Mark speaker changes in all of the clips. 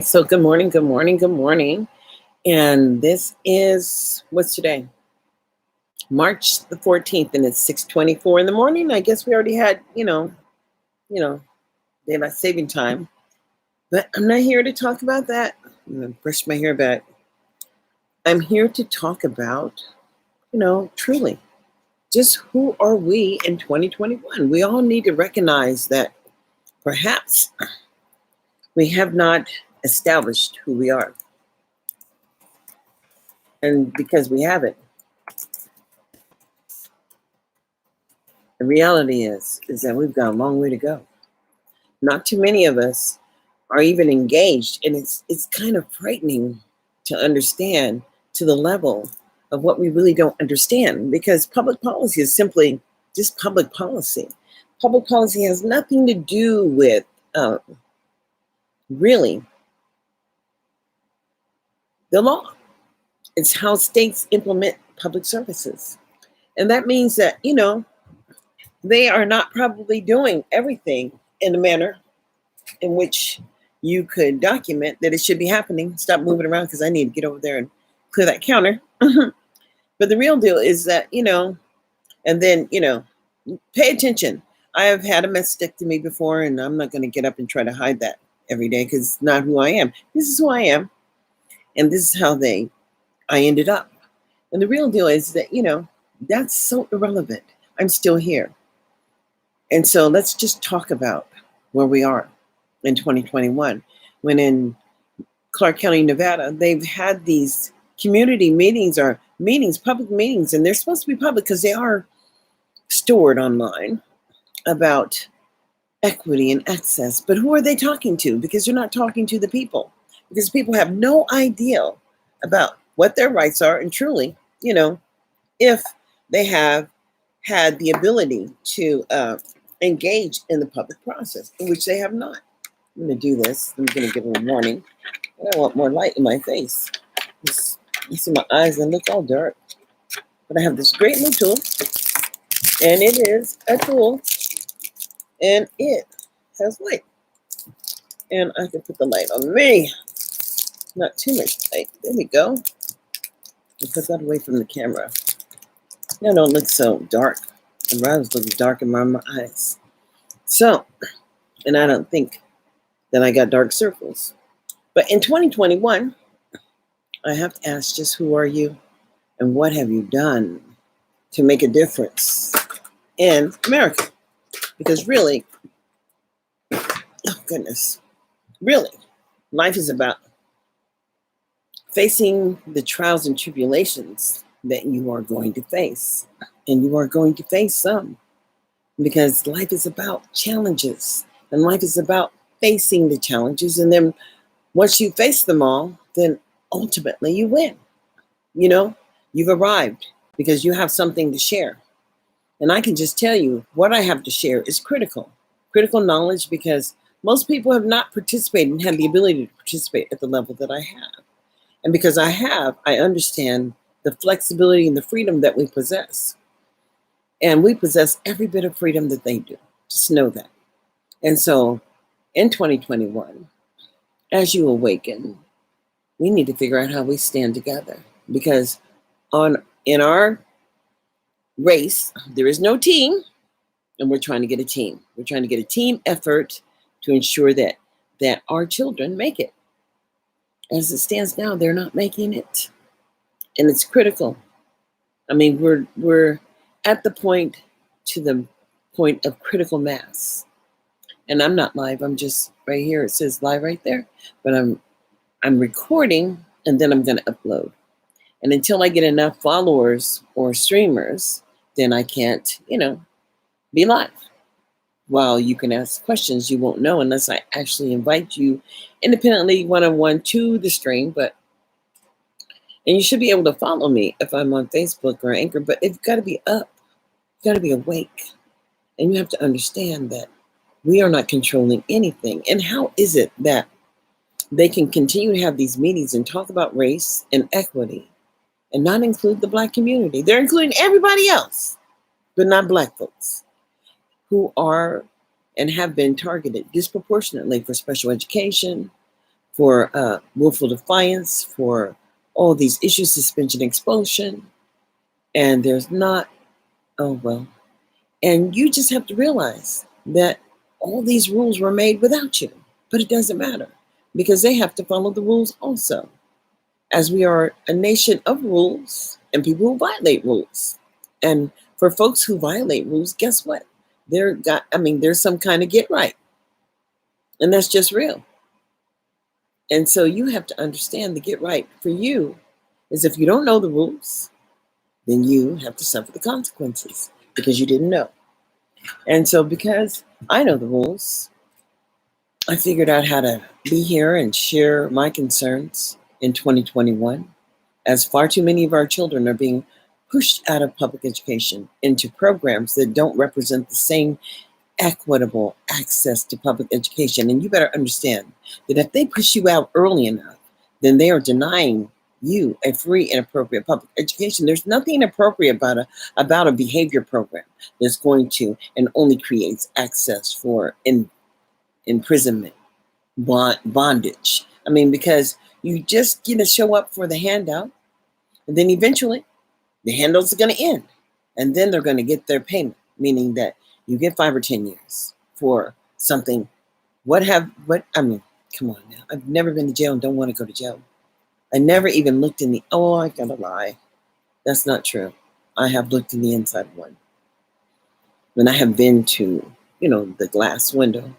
Speaker 1: So good morning, good morning, good morning. And this is what's today? March the 14th, and it's 6:24 in the morning. I guess we already had, daylight saving time. But I'm not here to talk about that. I'm gonna brush my hair back. I'm here to talk about, truly just who are we in 2021? We all need to recognize that perhaps we have not established who we are. And because we haven't, the reality is that we've got a long way to go. Not too many of us are even engaged, and it's kind of frightening to understand to the level of what we really don't understand, because public policy is simply just public policy. Public policy has nothing to do with really the law. It's how states implement public services, and that means that they are not probably doing everything in a manner in which you could document that it should be happening. Stop moving around because I need to get over there and clear that counter. But the real deal is that, and then, pay attention. I have had a mastectomy before, and I'm not going to get up and try to hide that every day because it's not who I am. This is who I am. And this is how I ended up. And the real deal is that, that's so irrelevant. I'm still here. And so let's just talk about where we are in 2021, when in Clark County, Nevada, they've had these community meetings or meetings, public meetings, and they're supposed to be public because they are stored online, about equity and access. But who are they talking to? Because they're not talking to the people, because people have no idea about what their rights are. And truly, if they have had the ability to engage in the public process, in which they have not. I'm going to do this. I'm going to give them a warning. I want more light in my face. You see my eyes and look all dark. But I have this great new tool, and it is a tool, and it has light. And I can put the light on me. Not too much light. There we go. I'll put that away from the camera. Now don't look so dark. I'd rather look dark in my eyes. So, and I don't think that I got dark circles. But in 2021, I have to ask, just who are you and what have you done to make a difference in America? Because really, oh goodness, really, life is about facing the trials and tribulations that you are going to face. And you are going to face some, because life is about challenges, and life is about facing the challenges. And then once you face them all, then ultimately you win. You've arrived because you have something to share. And I can just tell you what I have to share is critical knowledge, because most people have not participated and had the ability to participate at the level that I have. And because I have, I understand the flexibility and the freedom that we possess. And we possess every bit of freedom that they do. Just know that. And so in 2021, as you awaken, we need to figure out how we stand together. Because in our race, there is no team, and we're trying to get a team. We're trying to get a team effort to ensure that our children make it. As it stands now, they're not making it. And it's critical. I mean, we're at the point of critical mass. And I'm not live. I'm just right here. It says live right there. But I'm recording, and then I'm going to upload. And until I get enough followers or streamers, then I can't, be live. While you can ask questions, you won't know unless I actually invite you independently, one-on-one to the stream. And you should be able to follow me if I'm on Facebook or Anchor, but it's got to be up. You've got to be awake. And you have to understand that we are not controlling anything. And how is it that they can continue to have these meetings and talk about race and equity and not include the Black community? They're including everybody else, but not Black folks, who are and have been targeted disproportionately for special education, for willful defiance, for all these issues, suspension, expulsion, and there's not, oh well. And you just have to realize that all these rules were made without you, but it doesn't matter because they have to follow the rules also, as we are a nation of rules and people who violate rules. And for folks who violate rules, guess what? There's some kind of get right. And that's just real. And so you have to understand the get right for you is if you don't know the rules, then you have to suffer the consequences because you didn't know. And so because I know the rules, I figured out how to be here and share my concerns in 2021, as far too many of our children are being pushed out of public education into programs that don't represent the same equitable access to public education. And you better understand that if they push you out early enough, then they are denying you a free and appropriate public education. There's nothing inappropriate about a behavior program that's going to and only creates access for imprisonment, bondage. Because you just show up for the handout, and then eventually the handouts are going to end, and then they're going to get their payment, meaning that you get 5 or 10 years for something. Come on now. I've never been to jail and don't want to go to jail. I never even looked in I gotta lie. That's not true. I have looked in the inside one. When I have been to, the glass window,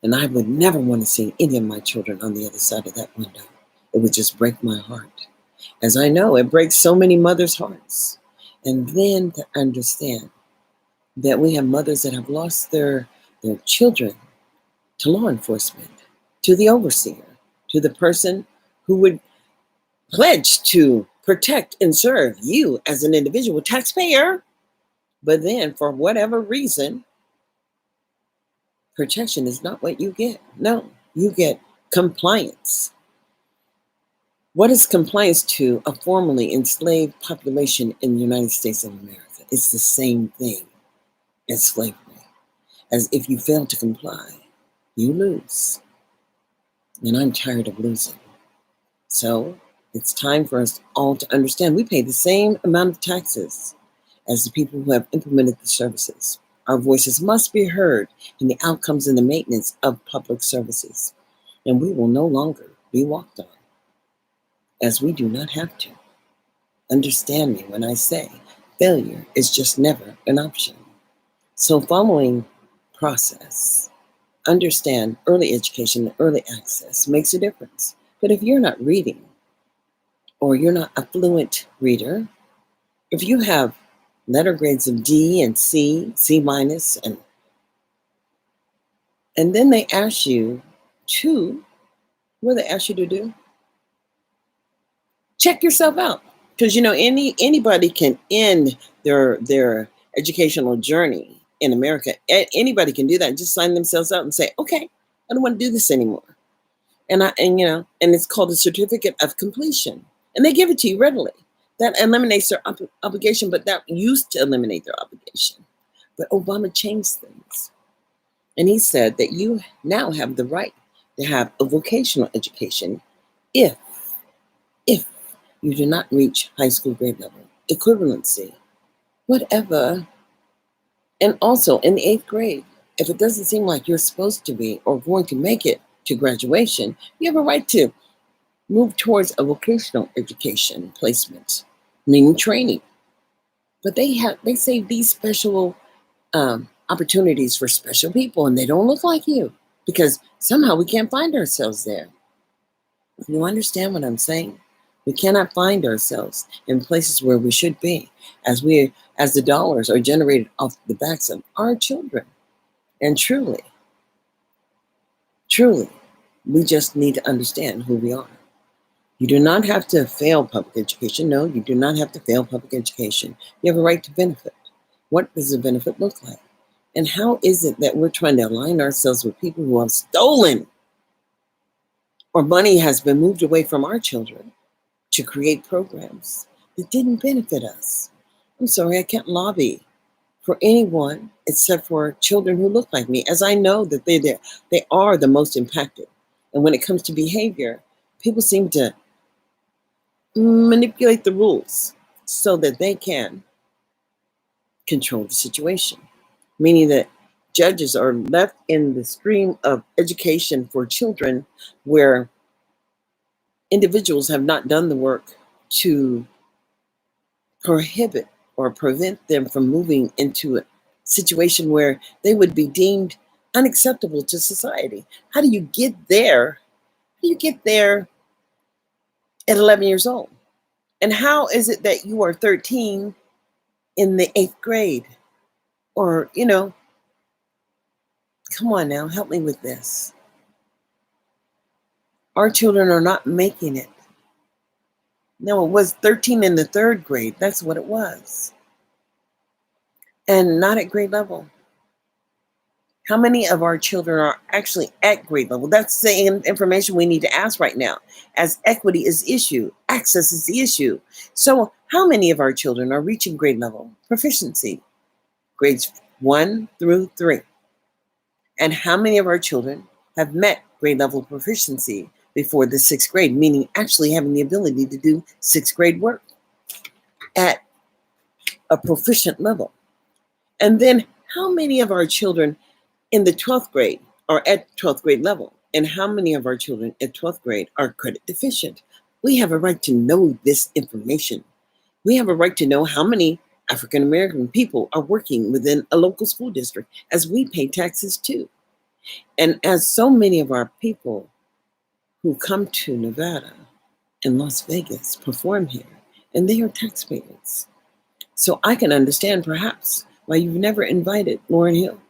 Speaker 1: and I would never want to see any of my children on the other side of that window. It would just break my heart. As I know, it breaks so many mothers' hearts. And then to understand that we have mothers that have lost their children to law enforcement, to the overseer, to the person who would pledge to protect and serve you as an individual taxpayer. But then for whatever reason, protection is not what you get. No, you get compliance. What is compliance to a formerly enslaved population in the United States of America? It's the same thing as slavery. As if you fail to comply, you lose. And I'm tired of losing. So it's time for us all to understand we pay the same amount of taxes as the people who have implemented the services. Our voices must be heard in the outcomes and the maintenance of public services. And we will no longer be walked on, as we do not have to. Understand me when I say failure is just never an option. So following process, understand early education and early access makes a difference. But if you're not reading, or you're not a fluent reader, if you have letter grades of D and C, C minus, and then they ask you what do they ask you to do? Check yourself out. Because anybody can end their educational journey in America. Anybody can do that and just sign themselves out and say, okay, I don't want to do this anymore. And it's called a certificate of completion. And they give it to you readily. That eliminates their obligation, but that used to eliminate their obligation. But Obama changed things. And he said that you now have the right to have a vocational education if you do not reach high school grade level, equivalency, whatever. And also in the 8th grade, if it doesn't seem like you're supposed to be or going to make it to graduation, you have a right to move towards a vocational education placement, meaning training. But they save these special opportunities for special people, and they don't look like you because somehow we can't find ourselves there. You understand what I'm saying? We cannot find ourselves in places where we should be, as the dollars are generated off the backs of our children. And truly, we just need to understand who we are. You do not have to fail public education. No, you do not have to fail public education. You have a right to benefit. What does the benefit look like? And how is it that we're trying to align ourselves with people who have stolen, or money has been moved away from our children to create programs that didn't benefit us? I'm sorry, I can't lobby for anyone except for children who look like me, as I know that they are the most impacted. And when it comes to behavior, people seem to manipulate the rules so that they can control the situation, meaning that judges are left in the stream of education for children where individuals have not done the work to prohibit or prevent them from moving into a situation where they would be deemed unacceptable to society. How do you get there? How do you get there at 11 years old? And how is it that you are 13 in the 8th grade? Or, come on now, help me with this. Our children are not making it. No, it was 13 in the 3rd grade. That's what it was. And not at grade level. How many of our children are actually at grade level? That's the information we need to ask right now. As equity is issue, access is the issue. So how many of our children are reaching grade level proficiency? Grades 1 through 3. And how many of our children have met grade level proficiency before the 6th grade, meaning actually having the ability to do 6th grade work at a proficient level? And then how many of our children in the 12th grade are at 12th grade level? And how many of our children at 12th grade are credit deficient? We have a right to know this information. We have a right to know how many African American people are working within a local school district, as we pay taxes too. And as so many of our people who come to Nevada and Las Vegas perform here, and they are taxpayers. So I can understand perhaps why you've never invited Lauryn Hill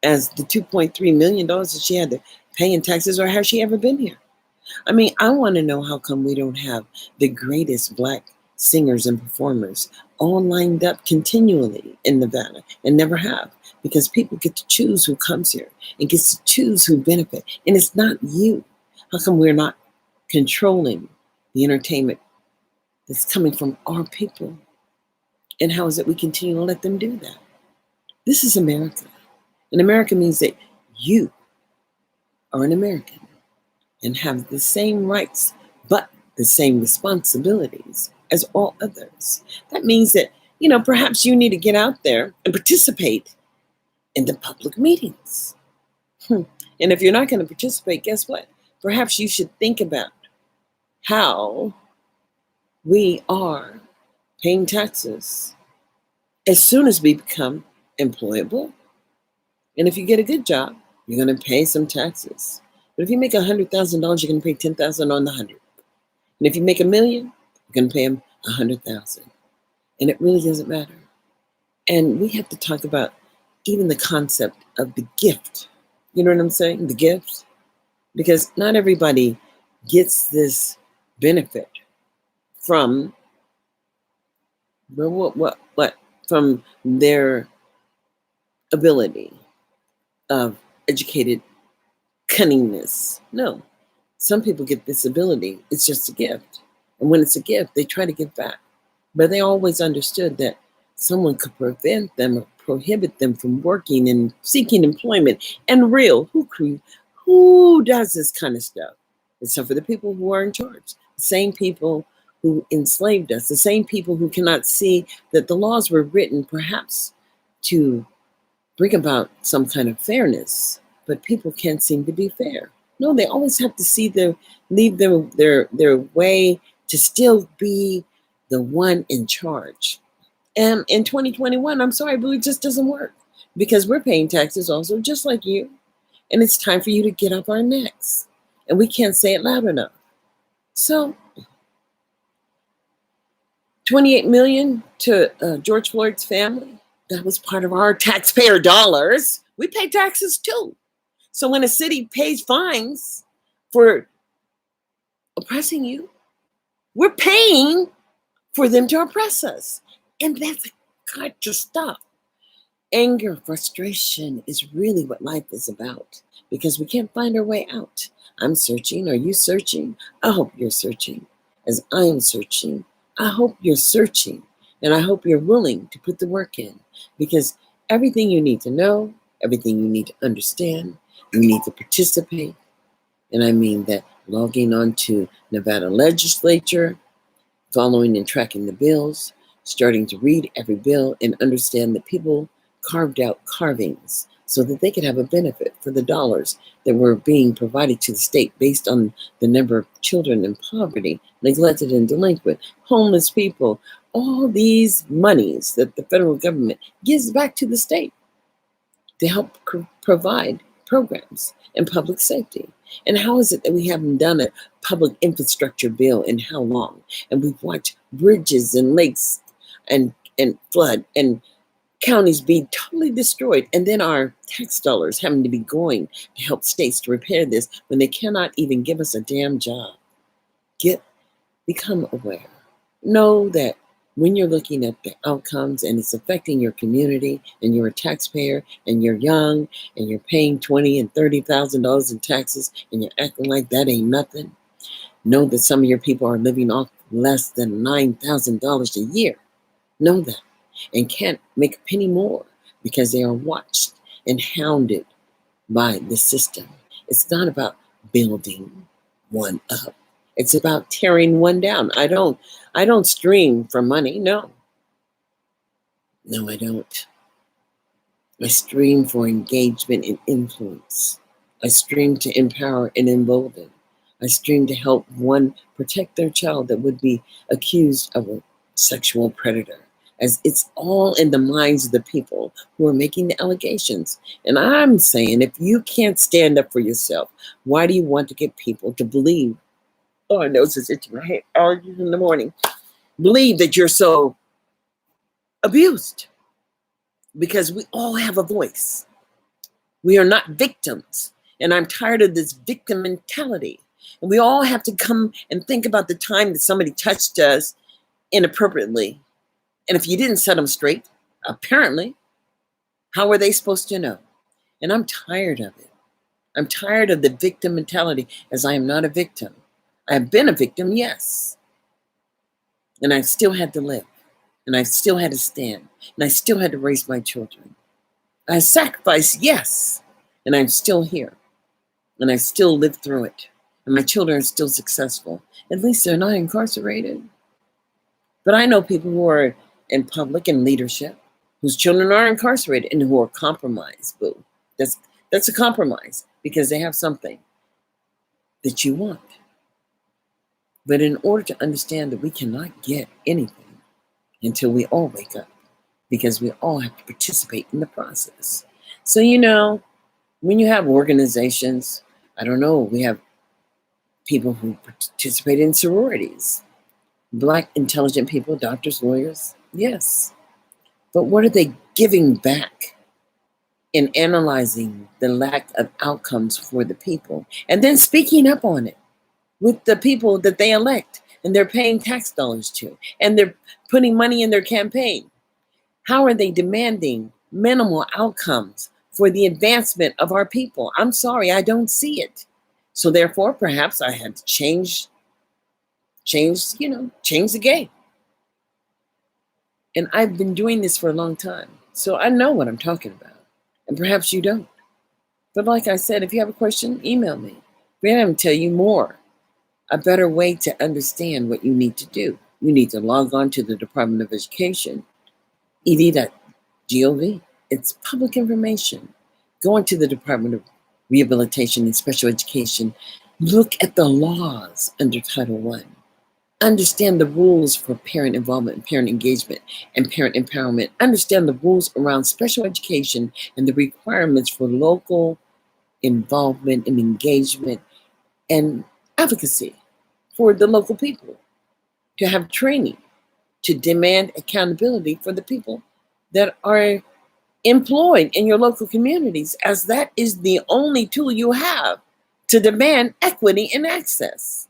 Speaker 1: as the $2.3 million that she had to pay in taxes, or has she ever been here? I mean, I want to know how come we don't have the greatest Black singers and performers all lined up continually in Nevada, and never have, because people get to choose who comes here and gets to choose who benefit. And it's not you. How come we're not controlling the entertainment that's coming from our people? And how is it we continue to let them do that? This is America. And America means that you are an American and have the same rights, but the same responsibilities as all others. That means that, perhaps you need to get out there and participate in the public meetings. And if you're not going to participate, guess what? Perhaps you should think about how we are paying taxes as soon as we become employable. And if you get a good job, you're going to pay some taxes. But if you make $100,000, you're going to pay $10,000 on the 100. And if you make $1 million, you're going to pay them $100,000. And it really doesn't matter. And we have to talk about even the concept of the gift. You know what I'm saying? The gift. Because not everybody gets this benefit from from their ability of educated cunningness. No, some people get this ability. It's just a gift. And when it's a gift, they try to give back. But they always understood that someone could prevent them or prohibit them from working and seeking employment. And who does this kind of stuff? Except for the people who are in charge. The same people who enslaved us. The same people who cannot see that the laws were written perhaps to bring about some kind of fairness, but people can't seem to be fair. No, they always have to leave their way to still be the one in charge. And in 2021, I'm sorry, but it just doesn't work, because we're paying taxes also, just like you. And it's time for you to get off our necks. And we can't say it loud enough. So, $28 million to George Floyd's family. That was part of our taxpayer dollars. We pay taxes too. So when a city pays fines for oppressing you, we're paying for them to oppress us. And that's got to stop. Anger, frustration is really what life is about, because we can't find our way out. I'm searching. Are you searching? I hope you're searching. As I am searching, I hope you're searching. And I hope you're willing to put the work in, because everything you need to know, everything you need to understand, you need to participate, And I mean that logging on to Nevada legislature, following and tracking the bills, starting to read every bill and understand that people carved out carvings so that they could have a benefit for the dollars that were being provided to the state based on the number of children in poverty, neglected and delinquent, homeless people, all these monies that the federal government gives back to the state to help provide programs and public safety. And how is it that we haven't done a public infrastructure bill in how long? And we've watched bridges and lakes and flood and counties be totally destroyed. And then our tax dollars having to be going to help states to repair this when they cannot even give us a damn job. Become aware. Know that when you're looking at the outcomes and it's affecting your community and you're a taxpayer and you're young and you're paying $20,000 and $30,000 in taxes and you're acting like that ain't nothing, know that some of your people are living off less than $9,000 a year. Know that and can't make a penny more because they are watched and hounded by the system. It's not about building one up. It's about tearing one down. I don't stream for money. No, I don't. I stream for engagement and influence. I stream to empower and embolden. I stream to help one protect their child that would be accused of a sexual predator, as it's all in the minds of the people who are making the allegations. And I'm saying, if you can't stand up for yourself, why do you want to get people to believe? Oh, my nose is itching. My head allergies in the morning. Believe that you're so abused, because we all have a voice. We are not victims. And I'm tired of this victim mentality. And we all have to come and think about the time that somebody touched us inappropriately. And if you didn't set them straight, apparently, how are they supposed to know? And I'm tired of it. I'm tired of the victim mentality, as I am not a victim. I have been a victim, yes. And I still had to live. And I still had to stand. And I still had to raise my children. I sacrificed, yes. And I'm still here. And I still lived through it. And my children are still successful. At least they're not incarcerated. But I know people who are in public and leadership whose children are incarcerated and who are compromised. Boo. That's a compromise because they have something that you want. But in order to understand that we cannot get anything until we all wake up, because we all have to participate in the process. So, when you have organizations, I don't know, we have people who participate in sororities, Black intelligent people, doctors, lawyers, yes. But what are they giving back in analyzing the lack of outcomes for the people and then speaking up on it with the people that they elect and they're paying tax dollars to and they're putting money in their campaign? How are they demanding minimal outcomes for the advancement of our people? I'm sorry, I don't see it. So therefore, perhaps I had to change the game. And I've been doing this for a long time, so I know what I'm talking about. And perhaps you don't. But like I said, if you have a question, email me. Then I'm going to tell you more. A better way to understand what you need to do. You need to log on to the Department of Education, ed.gov. It's public information. Go into the Department of Rehabilitation and Special Education. Look at the laws under Title I. Understand the rules for parent involvement and parent engagement and parent empowerment. Understand the rules around special education and the requirements for local involvement and engagement and advocacy for the local people. To have training, to demand accountability for the people that are employed in your local communities, as that is the only tool you have to demand equity and access.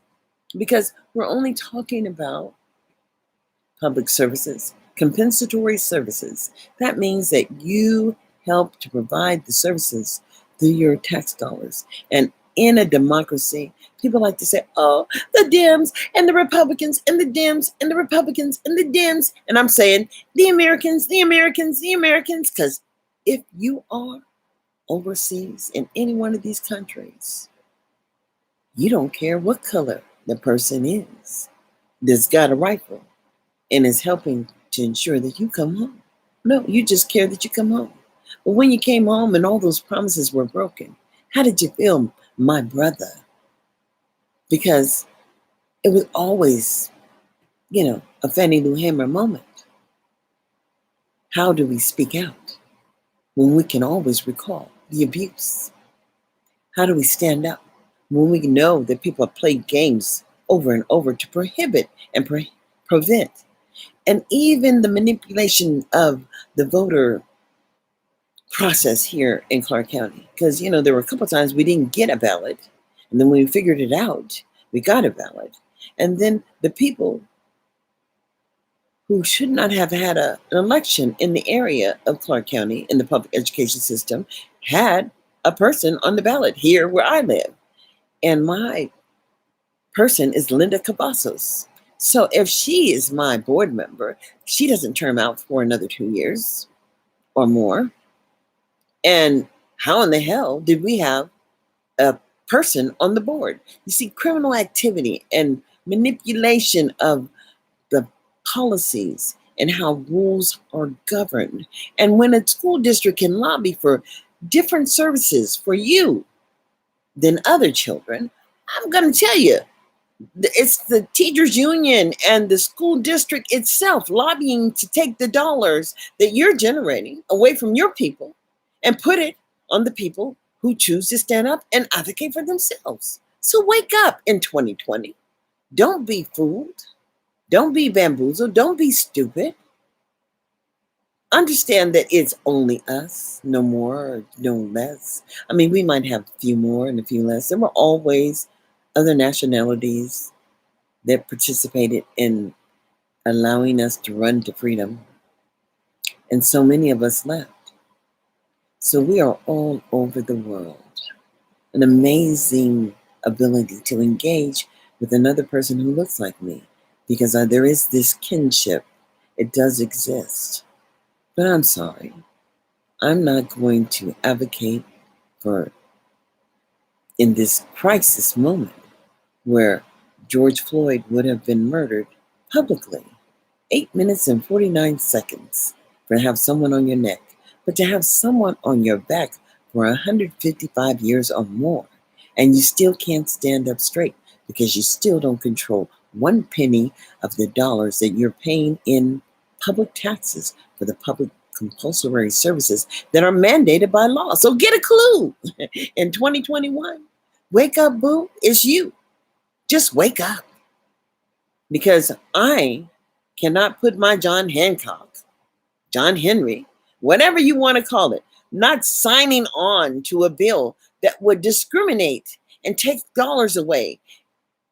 Speaker 1: Because we're only talking about public services, compensatory services. That means that you help to provide the services through your tax dollars. And in a democracy, people like to say, oh, the Dems and the Republicans and the Dems and the Republicans and the Dems. And I'm saying the Americans, because if you are overseas in any one of these countries, You don't care what color the person is that's got a rifle and is helping to ensure that you come home. No, you just care that you come home. But when you came home and all those promises were broken, how did you feel, my brother? Because it was always, a Fannie Lou Hamer moment. How do we speak out when we can always recall the abuse? How do we stand up when we know that people have played games over and over to prohibit and prevent? And even the manipulation of the voter process here in Clark County. Because, there were a couple of times we didn't get a ballot. And then when we figured it out, we got a ballot. And then the people who should not have had an election in the area of Clark County in the public education system had a person on the ballot here where I live. And my person is Linda Cavazos. So if she is my board member, she doesn't term out for another 2 years or more. And how in the hell did we have a person on the board? You see, criminal activity and manipulation of the policies and how rules are governed. And when a school district can lobby for different services for you than other children, I'm going to tell you, it's the teachers union and the school district itself lobbying to take the dollars that you're generating away from your people and put it on the people who choose to stand up and advocate for themselves. So wake up in 2020. Don't be fooled. Don't be bamboozled. Don't be stupid. Understand that it's only us, no more or no less. I mean, we might have a few more and a few less. There were always other nationalities that participated in allowing us to run to freedom. And so many of us left. So we are all over the world. An amazing ability to engage with another person who looks like me, because there is this kinship. It does exist. But I'm sorry. I'm not going to advocate for, in this crisis moment where George Floyd would have been murdered publicly, 8 minutes and 49 seconds for to have someone on your neck, but to have someone on your back for 155 years or more, and you still can't stand up straight because you still don't control 1 penny of the dollars that you're paying in public taxes for the public compulsory services that are mandated by law. So get a clue in 2021. Wake up, boo. It's you. Just wake up. Because I cannot put my John Hancock, John Henry, whatever you want to call it, not signing on to a bill that would discriminate and take dollars away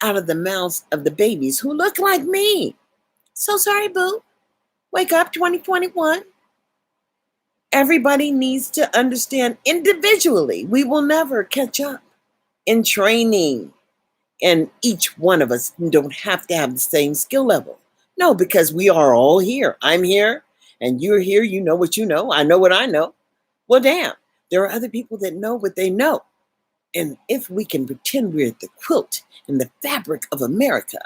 Speaker 1: out of the mouths of the babies who look like me. So sorry, boo. Wake up, 2021. Everybody needs to understand individually. We will never catch up in training. And each one of us don't have to have the same skill level. No, because we are all here. I'm here and you're here. You know what you know. I know what I know. Well, damn, there are other people that know what they know. And if we can pretend we're the quilt and the fabric of America,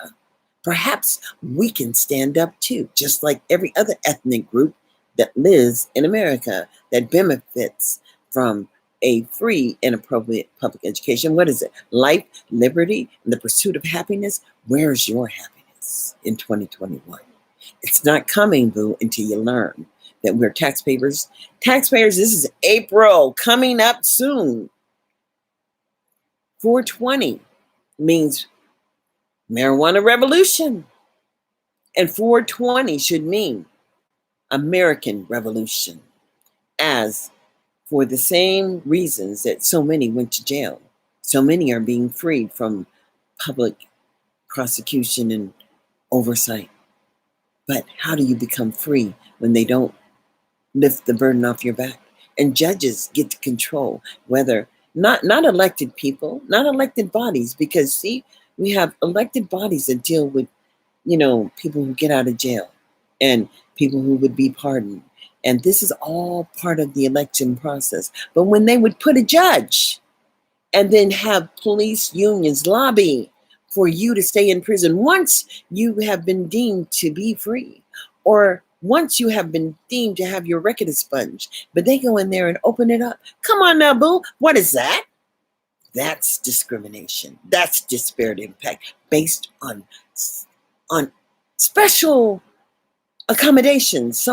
Speaker 1: perhaps we can stand up too, just like every other ethnic group that lives in America that benefits from a free and appropriate public education. What is it? Life, liberty, and the pursuit of happiness. Where's your happiness in 2021? It's not coming, boo, until you learn that we're taxpayers. Taxpayers, this is April, coming up soon. 420 means marijuana revolution. And 420 should mean American Revolution, as for the same reasons that so many went to jail. So many are being freed from public prosecution and oversight. But how do you become free when they don't lift the burden off your back? And judges get to control whether, not elected people, not elected bodies, because see, we have elected bodies that deal with, people who get out of jail and people who would be pardoned. And this is all part of the election process. But when they would put a judge and then have police unions lobby for you to stay in prison once you have been deemed to be free, or once you have been deemed to have your record expunged. But they go in there and open it up. Come on now, boo. What is that? That's discrimination. That's disparate impact based on special accommodations.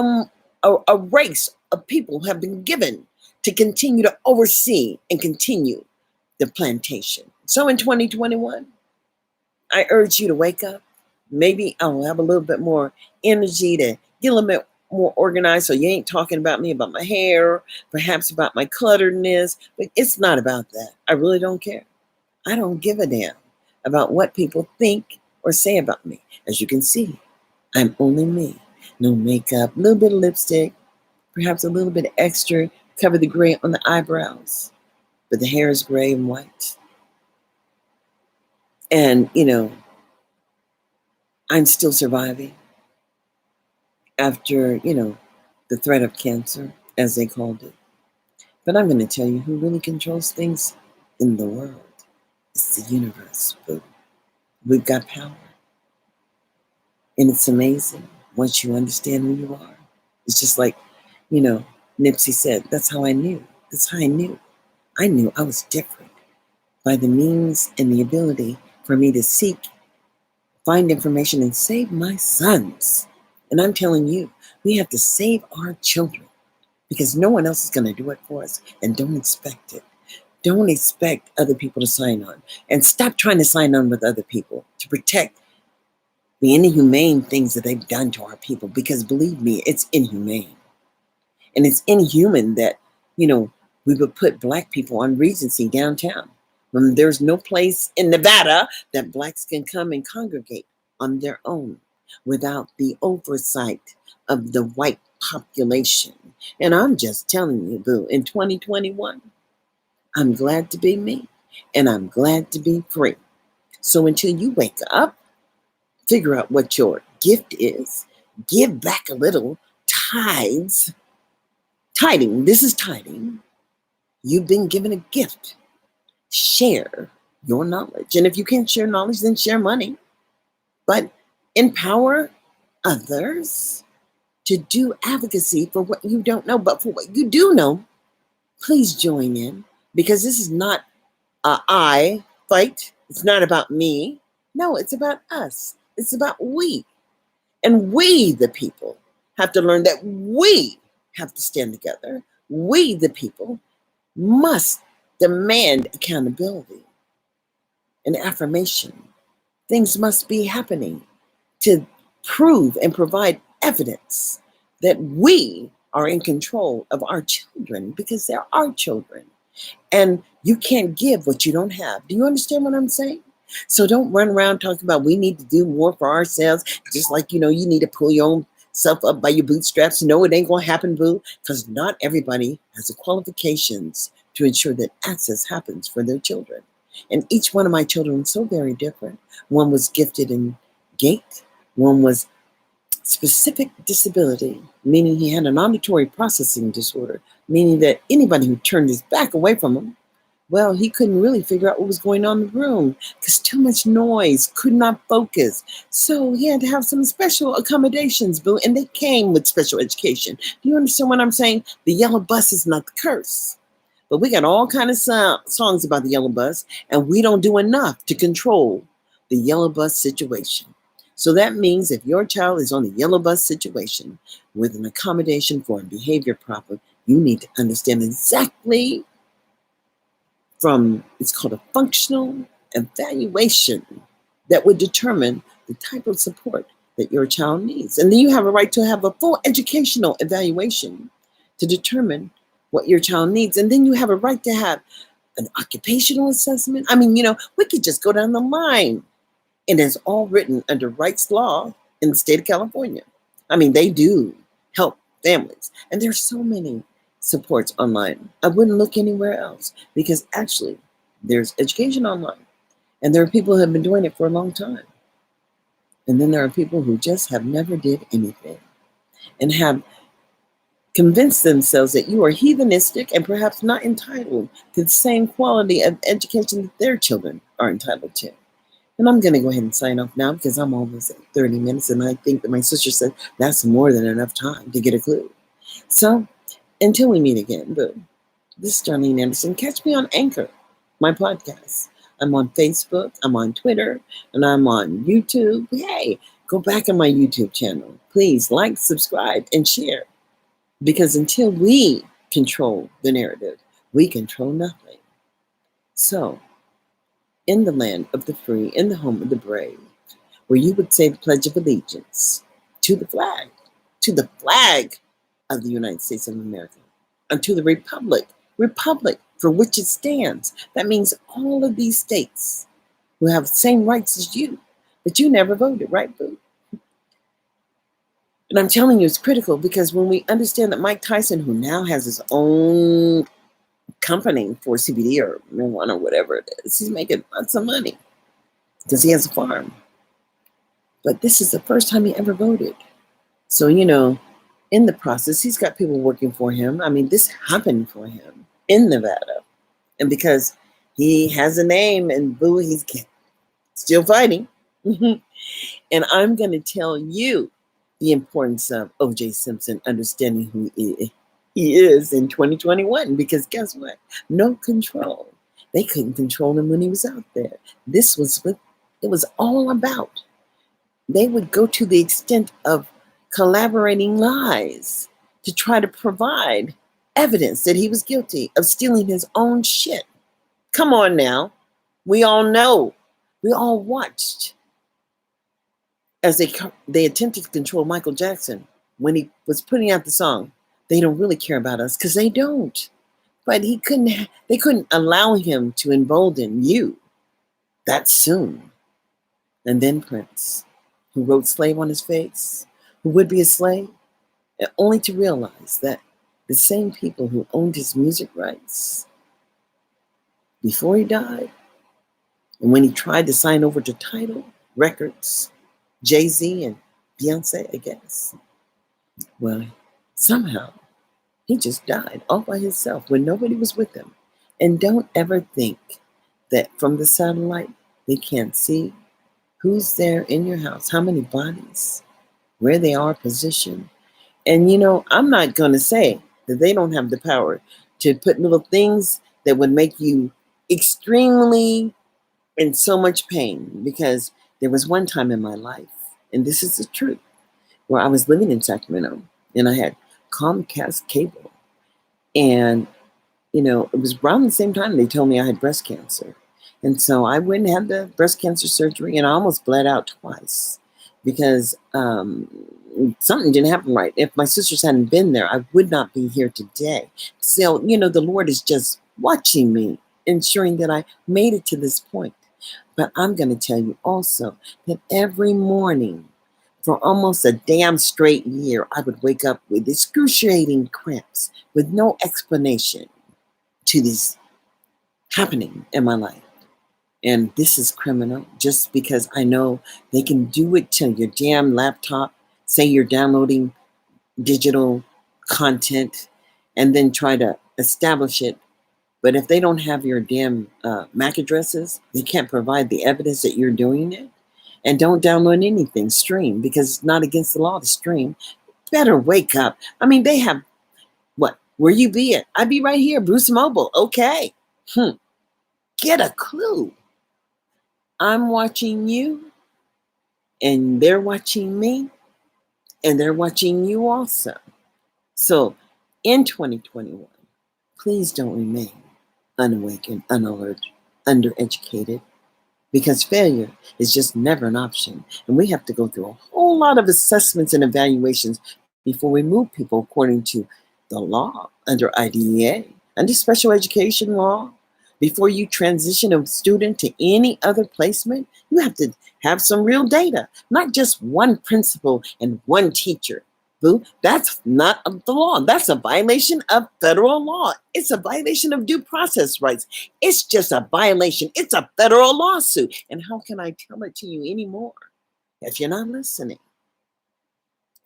Speaker 1: A race of people have been given to continue to oversee and continue the plantation. So in 2021, I urge you to wake up. Maybe I'll have a little bit more energy to get a little bit more organized, so you ain't talking about me, about my hair, perhaps about my clutteredness. But it's not about that. I really don't care. I don't give a damn about what people think or say about me. As you can see, I'm only me. No makeup, a little bit of lipstick, perhaps a little bit extra, cover the gray on the eyebrows. But the hair is gray and white. And, I'm still surviving after, the threat of cancer, as they called it. But I'm going to tell you who really controls things in the world. It's the universe. But we've got power. And it's amazing once you understand who you are. It's just like, Nipsey said, that's how I knew. That's how I knew. I knew I was different by the means and the ability for me to seek, find information, and save my sons. And I'm telling you, we have to save our children because no one else is going to do it for us. And don't expect it. Don't expect other people to sign on. And stop trying to sign on with other people to protect the inhumane things that they've done to our people. Because believe me, it's inhumane. And it's inhuman that, we would put Black people on Regency downtown when there's no place in Nevada that Blacks can come and congregate on their own without the oversight of the white population. And I'm just telling you, boo, in 2021, I'm glad to be me and I'm glad to be free. So until you wake up, figure out what your gift is, give back a little, tithes. Tithing, this is tithing. You've been given a gift. Share your knowledge. And if you can't share knowledge, then share money. But empower others to do advocacy for what you don't know. But for what you do know, please join in. Because this is not a I fight. It's not about me. No, it's about us. It's about we. And we, the people, have to learn that we have to stand together. We, the people, must demand accountability and affirmation. Things must be happening to prove and provide evidence that we are in control of our children because they're our children. And you can't give what you don't have. Do you understand what I'm saying? So don't run around talking about we need to do more for ourselves, just like, you need to pull your own self up by your bootstraps. No, it ain't going to happen, boo, because not everybody has the qualifications to ensure that access happens for their children. And each one of my children is so very different. One was gifted in gait. One was specific disability, meaning he had an auditory processing disorder, meaning that anybody who turned his back away from him, well, he couldn't really figure out what was going on in the room because too much noise, could not focus. So he had to have some special accommodations, boo, and they came with special education. Do you understand what I'm saying? The yellow bus is not the curse. But we got all kinds of songs about the yellow bus, and we don't do enough to control the yellow bus situation. So that means if your child is on the yellow bus situation with an accommodation for a behavior problem, you need to understand exactly it's called a functional evaluation that would determine the type of support that your child needs. And then you have a right to have a full educational evaluation to determine what your child needs. And then you have a right to have an occupational assessment. I mean, we could just go down the line. And it's all written under rights law in the state of California. I mean, they do help families. And there's so many supports online. I wouldn't look anywhere else because actually there's education online. And there are people who have been doing it for a long time. And then there are people who just have never did anything and have convince themselves that you are heathenistic and perhaps not entitled to the same quality of education that their children are entitled to. And I'm going to go ahead and sign off now because I'm almost at 30 minutes, and I think that my sister said that's more than enough time to get a clue. So until we meet again, boo, this is Darlene Anderson. Catch me on Anchor, my podcast. I'm on Facebook, I'm on Twitter, and I'm on YouTube. Hey, go back on my YouTube channel. Please like, subscribe, and share. Because until we control the narrative, we control nothing. So, in the land of the free, in the home of the brave, where you would say the Pledge of Allegiance to the flag of the United States of America, and to the republic for which it stands. That means all of these states who have the same rights as you, but you never voted, right, boo? And I'm telling you, it's critical because when we understand that Mike Tyson, who now has his own company for CBD or marijuana or whatever it is, he's making lots of money because he has a farm. But this is the first time he ever voted. So, in the process, he's got people working for him. I mean, this happened for him in Nevada. And because he has a name and boo, he's still fighting. And I'm going to tell you the importance of O.J. Simpson understanding who he is in 2021, because guess what? No control. They couldn't control him when he was out there. This was what it was all about. They would go to the extent of collaborating lies to try to provide evidence that he was guilty of stealing his own shit. Come on now. We all know. We all watched as they attempted to control Michael Jackson when he was putting out the song, "They Don't Really Care About Us," because they don't. But they couldn't allow him to embolden you that soon. And then Prince, who wrote slave on his face, who would be a slave, and only to realize that the same people who owned his music rights before he died, and when he tried to sign over to Tidal Records, Jay-Z and Beyonce, I guess. Well, somehow he just died all by himself when nobody was with him. And don't ever think that from the satellite they can't see who's there in your house, how many bodies, where they are positioned. And I'm not going to say that they don't have the power to put little things that would make you extremely in so much pain, because there was one time in my life, and this is the truth, where I was living in Sacramento and I had Comcast cable. And, it was around the same time they told me I had breast cancer. And so I went and had the breast cancer surgery, and I almost bled out twice because something didn't happen right. If my sisters hadn't been there, I would not be here today. So, the Lord is just watching me, ensuring that I made it to this point. But I'm going to tell you also that every morning for almost a damn straight year, I would wake up with excruciating cramps with no explanation to this happening in my life. And this is criminal just because I know they can do it to your damn laptop. Say you're downloading digital content and then try to establish it. But if they don't have your damn MAC addresses, they can't provide the evidence that you're doing it. And don't download anything, stream, because it's not against the law to stream. Better wake up. I mean, they have, what? Where you be at? I'd be right here, Bruce Mobile. Okay. Get a clue. I'm watching you, and they're watching me, and they're watching you also. So in 2021, please don't remain unawakened, unalert, undereducated, because failure is just never an option. And we have to go through a whole lot of assessments and evaluations before we move people according to the law under IDEA, under special education law. Before you transition a student to any other placement, you have to have some real data, not just one principal and one teacher. Boo, that's not the law. That's a violation of federal law. It's a violation of due process rights. It's just a violation. It's a federal lawsuit. And how can I tell it to you anymore if you're not listening?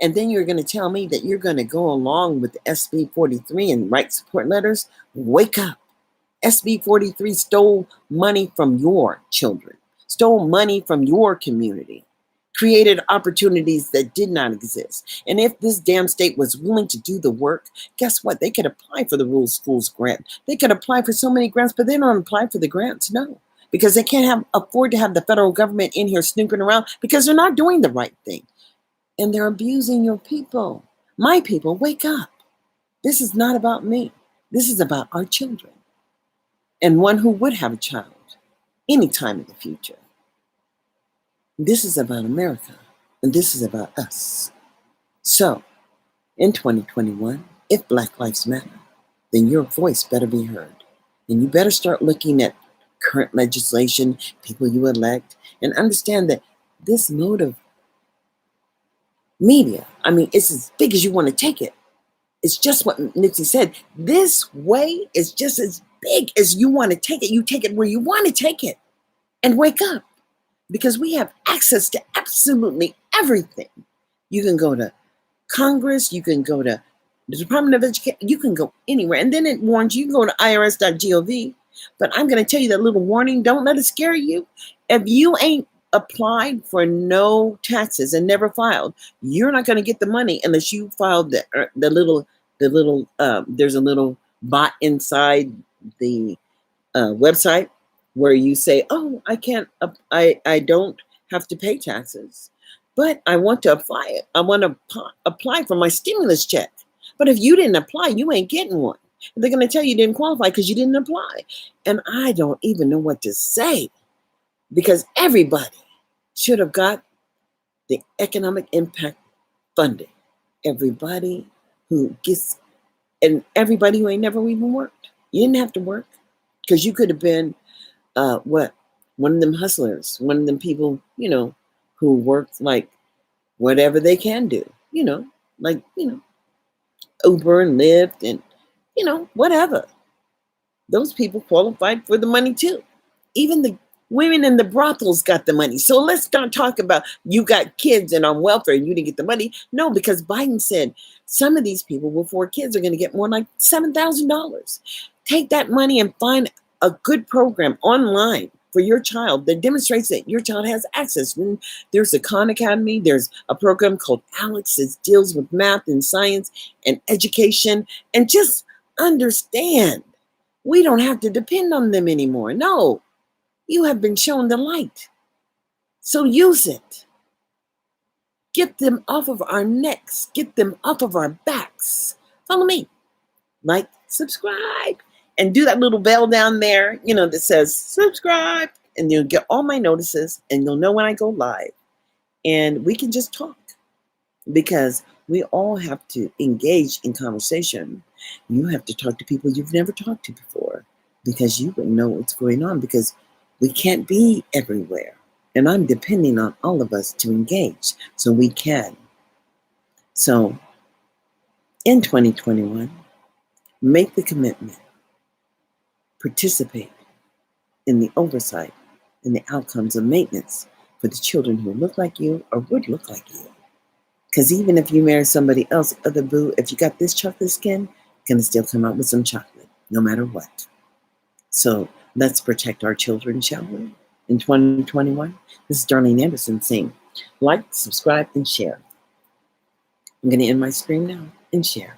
Speaker 1: And then you're going to tell me that you're going to go along with the SB 43 and write support letters? Wake up. SB 43 stole money from your children, stole money from your community, created opportunities that did not exist. And if this damn state was willing to do the work, guess what? They could apply for the Rural Schools grant. They could apply for so many grants, but they don't apply for the grants, no. Because they can't afford to have the federal government in here snooping around because they're not doing the right thing. And they're abusing your people. My people, wake up. This is not about me. This is about our children. And one who would have a child anytime in the future. This is about America. And this is about us. So, in 2021, if Black Lives Matter, then your voice better be heard. And you better start looking at current legislation, people you elect, and understand that this mode of media, I mean, it's as big as you want to take it. It's just what Nipsey said. This way is just as big as you want to take it. You take it where you want to take it. And wake up. Because we have access to absolutely everything. You can go to Congress. You can go to the Department of Education. You can go anywhere. And then it warns you, can go to irs.gov. But I'm going to tell you that little warning. Don't let it scare you. If you ain't applied for no taxes and never filed, you're not going to get the money unless you filed the little there's a little bot inside the website where you say, oh, I can't, I don't have to pay taxes, but I want to apply it. I want to apply for my stimulus check. But if you didn't apply, you ain't getting one. They're going to tell you didn't qualify because you didn't apply. And I don't even know what to say because everybody should have got the economic impact funding. Everybody who gets, and everybody who ain't never even worked. You didn't have to work because you could have been one of them hustlers, one of them people, who work like whatever they can do, like, Uber and Lyft and, whatever. Those people qualified for the money too. Even the women in the brothels got the money. So let's not talk about you got kids and on welfare and you didn't get the money. No, because Biden said some of these people with 4 kids are going to get more like $7,000. Take that money and find a good program online for your child that demonstrates that your child has access. When there's a Khan Academy, there's a program called Alex that deals with math and science and education. And just understand, we don't have to depend on them anymore. No, you have been shown the light. So use it. Get them off of our necks. Get them off of our backs. Follow me. Like, subscribe. And do that little bell down there, that says subscribe. And you'll get all my notices and you'll know when I go live. And we can just talk because we all have to engage in conversation. You have to talk to people you've never talked to before because you wouldn't know what's going on because we can't be everywhere. And I'm depending on all of us to engage so we can. So in 2021, make the commitment. Participate in the oversight and the outcomes of maintenance for the children who look like you or would look like you. Because even if you marry somebody else, other boo, if you got this chocolate skin, you're going to still come out with some chocolate, no matter what. So let's protect our children, shall we? In 2021, this is Darlene Anderson saying, like, subscribe, and share. I'm going to end my screen now and share.